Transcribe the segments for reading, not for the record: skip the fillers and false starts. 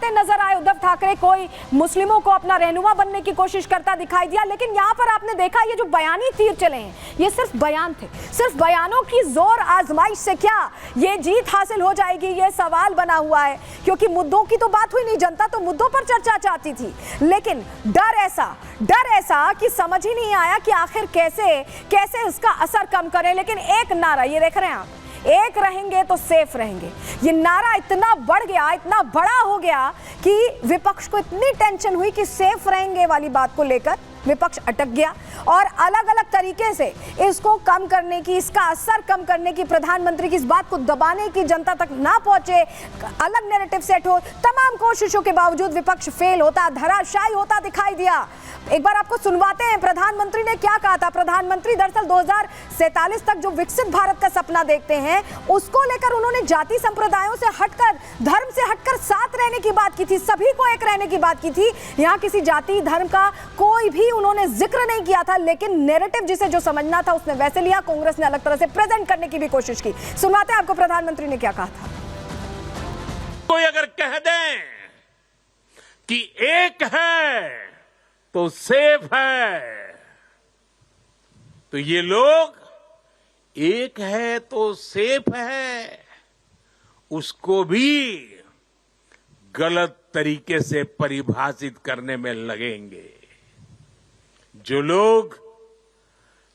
आते नजर आए उद्धव ठाकरे, कोई मुस्लिमों को अपना रहनुमा बनने की कोशिश करता दिखाई दिया। लेकिन यहाँ पर आपने देखा ये जो बयानी तीर चले हैं ये सिर्फ बयान थे। सिर्फ बयानों की जोर आजमाइश से क्या ये जीत हासिल हो जाएगी, ये सवाल बना हुआ है। क्योंकि मुद्दों की तो बात हुई नहीं, जनता तो मुद्दों पर चर्चा चाहती थी। लेकिन डर ऐसा कि समझ ही नहीं आया कि आखिर कैसे इसका असर कम करें। लेकिन एक नारा, ये देख रहे हैं आप, एक रहेंगे तो सेफ रहेंगे, ये नारा इतना बढ़ गया, इतना बड़ा हो गया कि विपक्ष को इतनी टेंशन हुई कि सेफ रहेंगे वाली बात को लेकर विपक्ष अटक गया और अलग अलग तरीके से इसको कम करने की, इसका असर कम करने की, प्रधानमंत्री की इस बात को दबाने की, जनता तक ना पहुंचे, अलग नैरेटिव सेट हो, तमाम कोशिशों के बावजूद विपक्ष फेल होता, धराशायी होता दिखाई दिया। एक बार आपको सुनवाते हैं प्रधानमंत्री ने क्या कहा था। प्रधानमंत्री दरअसल 2047 तक जो विकसित भारत का सपना देखते हैं उसको लेकर उन्होंने जाति संप्रदायों से हटकर, धर्म से हटकर साथ रहने की बात की थी, सभी को एक रहने की बात की थी। यहाँ किसी जाति धर्म का कोई भी उन्होंने जिक्र नहीं किया था। लेकिन नैरेटिव जिसे जो समझना था उसने वैसे लिया, कांग्रेस ने अलग तरह से प्रेजेंट करने की भी कोशिश की। सुनवाते हैं आपको प्रधानमंत्री ने क्या कहा था। कोई अगर कह दें कि एक है तो सेफ है, तो ये लोग एक है तो सेफ है उसको भी गलत तरीके से परिभाषित करने में लगेंगे। जो लोग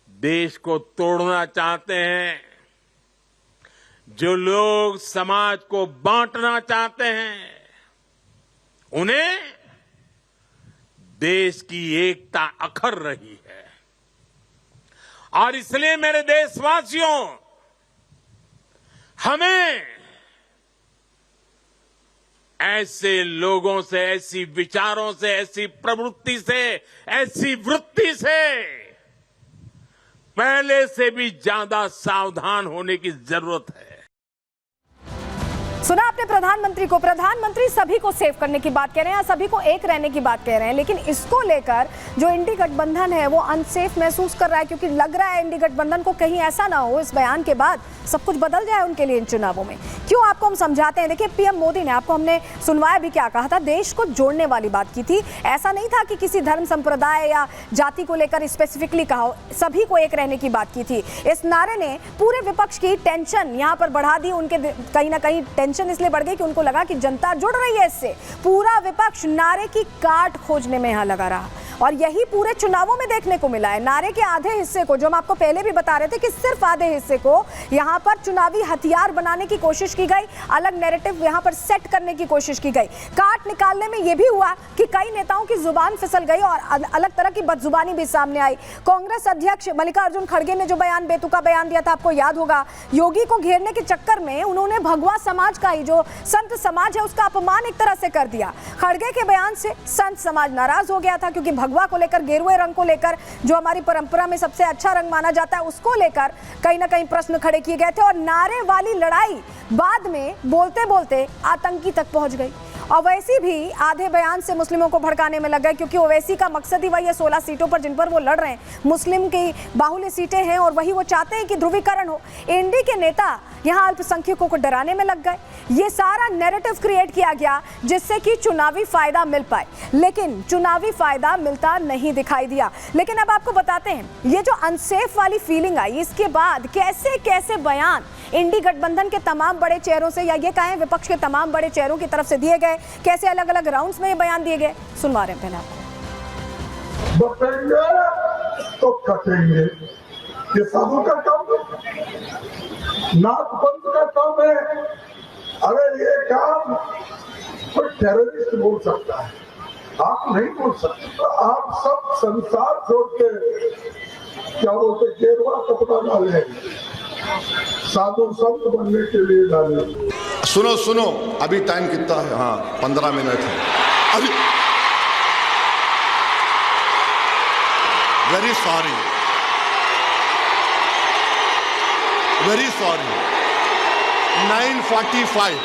देश को तोड़ना चाहते हैं, जो लोग समाज को बांटना चाहते हैं, उन्हें देश की एकता अखर रही है। और इसलिए मेरे देशवासियों, हमें ऐसे लोगों से, ऐसी विचारों से, ऐसी प्रवृत्ति से, ऐसी वृत्ति से पहले से भी ज्यादा सावधान होने की जरूरत है। सुना आपने प्रधानमंत्री को। प्रधानमंत्री सभी को सेव करने की बात कह रहे हैं, सभी को एक रहने की बात कह रहे हैं। लेकिन इसको लेकर जो इंडी गठबंधन है वो अनसेफ महसूस कर रहा है, क्योंकि लग रहा है इंडी गठबंधन को कहीं ऐसा ना हो इस बयान के बाद सब कुछ बदल जाए उनके लिए इन चुनावों में। क्यों, आपको हम समझाते हैं। देखिए, पीएम मोदी ने, आपको हमने सुनवाया भी, क्या कहा था, देश को जोड़ने वाली बात की थी। ऐसा नहीं था कि किसी धर्म संप्रदाय या जाति को लेकर स्पेसिफिकली कहा हो, सभी को एक रहने की बात की थी। इस नारे ने पूरे विपक्ष की टेंशन यहां पर बढ़ा दी। उनके कहीं ना कहीं टेंशन इसलिए बढ़ गई कि उनको लगा कि जनता जुड़ रही है इससे। पूरा विपक्ष नारे की काट खोजने में यहां लगा रहा और यही पूरे चुनावों में देखने को मिला है। नारे के आधे हिस्से को, जो हम आपको पहले भी बता रहे थे कि सिर्फ आधे हिस्से को यहां पर चुनावी हथियार बनाने की कोशिश की गई, अलग नैरेटिव यहां पर सेट करने की कोशिश की गई। काट निकालने में यह भी हुआ कि कई नेताओं की जुबान फिसल गई और अलग तरह की बदजुबानी भी सामने आई। कांग्रेस अध्यक्ष मल्लिकार्जुन खड़गे ने जो बयान, बेतुका बयान दिया था, आपको याद होगा, योगी को घेरने के चक्कर में उन्होंने भगवा समाज का ही, जो संत समाज है, उसका अपमान एक तरह से कर दिया। खड़गे के बयान से संत समाज नाराज हो गया था, क्योंकि भगवा को लेकर, गेरुए रंग को लेकर, जो हमारी परंपरा में सबसे अच्छा रंग माना जाता है, उसको लेकर कहीं ना कहीं प्रश्न खड़े किए गए थे। और नारे वाली लड़ाई बाद में बोलते बोलते आतंकी तक पहुंच गई। ओवैसी भी आधे बयान से मुस्लिमों को भड़काने में लग गए, क्योंकि ओवैसी का मकसद ही वही है, 16 सीटों पर जिन पर वो लड़ रहे हैं मुस्लिम की बाहुल्य सीटें हैं और वही वो चाहते हैं कि ध्रुवीकरण हो। एनडी के नेता यहां अल्पसंख्यकों को डराने में लग गए। ये सारा नैरेटिव क्रिएट किया गया जिससे कि चुनावी फायदा मिल पाए, लेकिन चुनावी फायदा मिलता नहीं दिखाई दिया। लेकिन अब आपको बताते हैं, ये जो अनसेफ वाली फीलिंग आई, इसके बाद कैसे कैसे बयान इंडी गठबंधन के तमाम बड़े चेहरों से, या ये कहें विपक्ष के तमाम बड़े चेहरों की तरफ से दिए गए, कैसे अलग अलग राउंड्स में ये बयान दिए गए, सुनवा रहे हैं पहले आपको। बटेंगे तो कटेंगे, ये साधु का काम है, नाथपंथ का काम है। अगर ये काम कोई टेररिस्ट बोल सकता है, आप नहीं बोल सकते। तो आप सब संसार छोड़ के क्या बोलते, गेरुआ कपड़ा डाले, साधु संत बनने के लिए डाले। सुनो सुनो, अभी टाइम कितना है? हाँ, 15 मिनट है अभी। Very sorry, very sorry. 9:45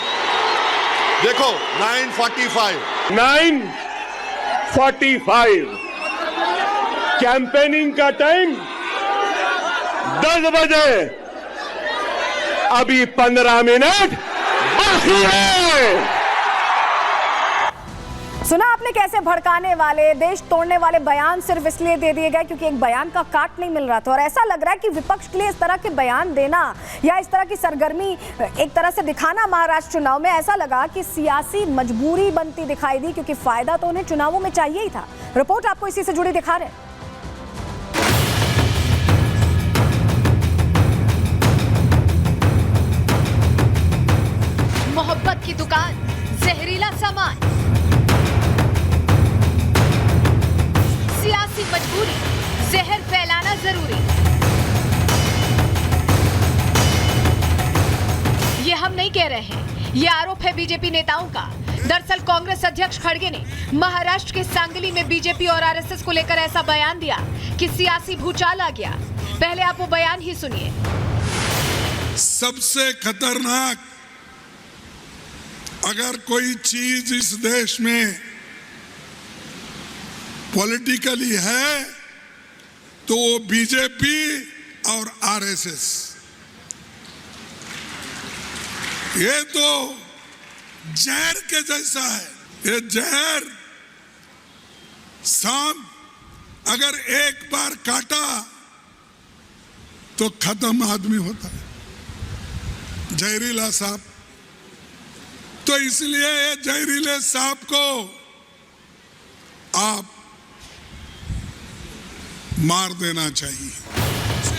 देखो, 9:45 कैंपेनिंग का टाइम 10 बजे, अभी 15 मिनट बाकी है। सुना आपने कैसे भड़काने वाले, देश तोड़ने वाले बयान सिर्फ इसलिए दे दिए गए क्योंकि एक बयान का काट नहीं मिल रहा था। और ऐसा लग रहा है कि विपक्ष के लिए इस तरह के बयान देना या इस तरह की सरगर्मी एक तरह से दिखाना महाराष्ट्र चुनाव में, ऐसा लगा कि सियासी मजबूरी बनती दिखाई दी, क्योंकि फायदा तो उन्हें चुनावों में चाहिए ही था। रिपोर्ट आपको इसी से जुड़ी दिखा रहे हैं। मोहब्बत की दुकान, जहरीला सामान, सियासी मजबूरी, जहर फैलाना जरूरी। ये हम नहीं कह रहे हैं, ये आरोप है बीजेपी नेताओं का। दरअसल कांग्रेस अध्यक्ष खड़गे ने महाराष्ट्र के सांगली में बीजेपी और आरएसएस को लेकर ऐसा बयान दिया कि सियासी भूचाल आ गया। पहले आप वो बयान ही सुनिए। सबसे खतरनाक अगर कोई चीज इस देश में पॉलिटिकली है तो वो बीजेपी और आरएसएस। ये तो जहर के जैसा है। ये जहर सांप अगर एक बार काटा तो खत्म आदमी होता है, जहरीला सांप। तो इसलिए ये जहरीले सांप को आप मार देना चाहिए।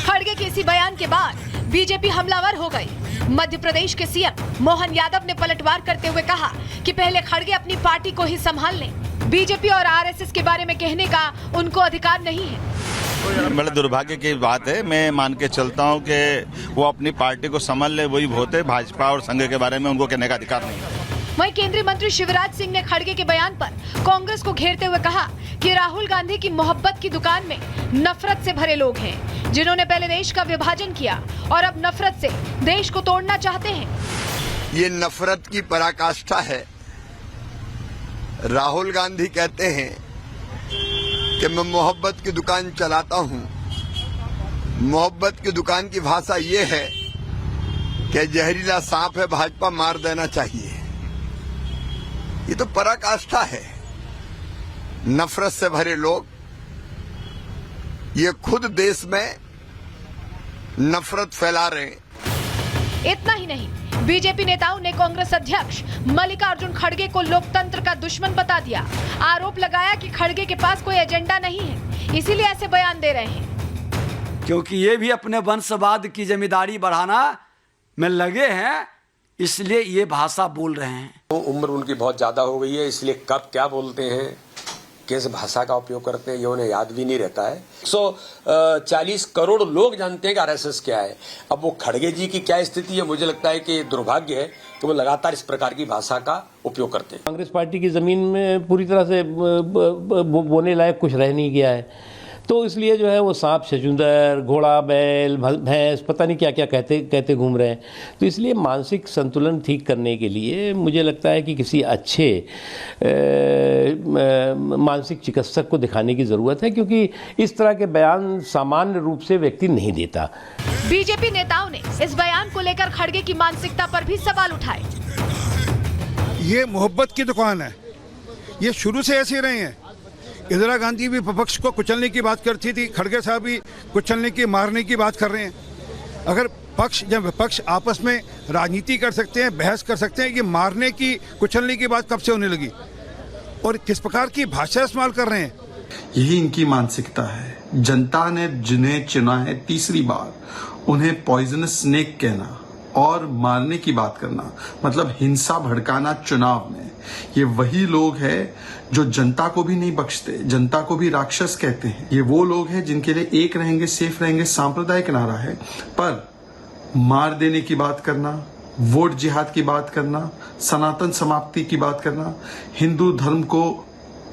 खड़गे के इसी बयान के बाद बीजेपी हमलावर हो गई। मध्य प्रदेश के सीएम मोहन यादव ने पलटवार करते हुए कहा कि पहले खड़गे अपनी पार्टी को ही संभाल लें। बीजेपी और आरएसएस के बारे में कहने का उनको अधिकार नहीं है। बड़े दुर्भाग्य की बात है। मैं मान के चलता हूं कि वो अपनी पार्टी को संभाल ले, वही बहुत है। भाजपा और संघ के बारे में उनको कहने का अधिकार नहीं है। वहीं केंद्रीय मंत्री शिवराज सिंह ने खड़गे के बयान पर कांग्रेस को घेरते हुए कहा कि राहुल गांधी की मोहब्बत की दुकान में नफरत से भरे लोग हैं, जिन्होंने पहले देश का विभाजन किया और अब नफरत से देश को तोड़ना चाहते हैं। ये नफरत की पराकाष्ठा है। राहुल गांधी कहते हैं कि मैं मोहब्बत की दुकान चलाता हूं। मोहब्बत की दुकान की भाषा ये है कि जहरीला सांप है, भाजपा मार देना चाहिए। ये तो पराकाष्ठा है। नफरत से भरे लोग ये खुद देश में नफरत फैला रहे हैं। इतना ही नहीं, बीजेपी नेताओं ने कांग्रेस अध्यक्ष मल्लिकार्जुन खड़गे को लोकतंत्र का दुश्मन बता दिया। आरोप लगाया कि खड़गे के पास कोई एजेंडा नहीं है, इसीलिए ऐसे बयान दे रहे हैं। क्योंकि ये भी अपने वंशवाद की जिम्मेदारी बढ़ाना में लगे हैं, इसलिए ये भाषा बोल रहे हैं। उम्र उनकी बहुत ज्यादा हो गई है, इसलिए कब क्या बोलते हैं, किस भाषा का उपयोग करते हैं, ये उन्हें याद भी नहीं रहता है। 140 करोड़ लोग जानते हैं कि आरएसएस क्या है। अब वो खड़गे जी की क्या स्थिति है, मुझे लगता है कि दुर्भाग्य है कि वो लगातार इस प्रकार की भाषा का उपयोग करते हैं। कांग्रेस पार्टी की जमीन में पूरी तरह से बोने लायक कुछ रह नहीं गया है, तो इसलिए जो है वो सांप, छछूंदर, घोड़ा, बैल, भैंस, पता नहीं क्या क्या कहते घूम रहे हैं। तो इसलिए मानसिक संतुलन ठीक करने के लिए मुझे लगता है कि किसी अच्छे मानसिक चिकित्सक को दिखाने की ज़रूरत है, क्योंकि इस तरह के बयान सामान्य रूप से व्यक्ति नहीं देता। बीजेपी नेताओं ने इस बयान को लेकर खड़गे की मानसिकता पर भी सवाल उठाए। ये मोहब्बत की दुकान है, ये शुरू से ऐसे रहे हैं। इंदिरा गांधी भी विपक्ष को कुचलने की बात करती थी, खड़गे साहब भी कुचलने की, मारने की बात कर रहे हैं। अगर पक्ष या विपक्ष आपस में राजनीति कर सकते हैं, बहस कर सकते हैं, ये मारने की, कुचलने की बात कब से होने लगी और किस प्रकार की भाषा इस्तेमाल कर रहे हैं? यही इनकी मानसिकता है। जनता ने जिन्हें चुना है तीसरी बार, उन्हें पॉइजनस स्नेक कहना और मारने की बात करना, मतलब हिंसा भड़काना चुनाव में, ये वही लोग हैं जो जनता को भी नहीं बख्शते, जनता को भी राक्षस कहते हैं। ये वो लोग हैं जिनके लिए एक रहेंगे, सेफ रहेंगे, सांप्रदायिक नारा है, पर मार देने की बात करना, वोट जिहाद की बात करना, सनातन समाप्ति की बात करना, हिंदू धर्म को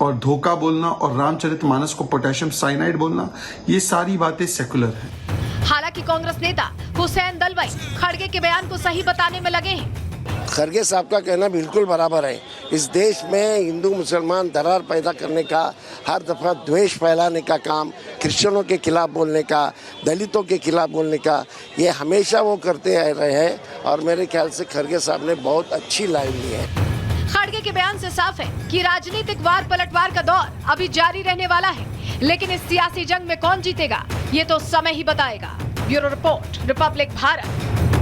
और धोखा बोलना और रामचरितमानस को पोटेशियम साइनाइड बोलना, ये सारी बातें सेकुलर हैं। हालांकि कांग्रेस नेता हुसैन दलवाई खड़गे के बयान को सही बताने में लगे हैं। खड़गे साहब का कहना बिल्कुल बराबर है। इस देश में हिंदू मुसलमान दरार पैदा करने का, हर दफा द्वेष फैलाने का काम, क्रिश्चियनों के खिलाफ बोलने का, दलितों के खिलाफ बोलने का, ये हमेशा वो करते रहे हैं और मेरे ख्याल से खड़गे साहब ने बहुत अच्छी लाइन ली है। खड़गे के बयान से साफ है कि राजनीतिक वार पलटवार का दौर अभी जारी रहने वाला है, लेकिन इस सियासी जंग में कौन जीतेगा ये तो समय ही बताएगा। Bureau report, Republic Bharat.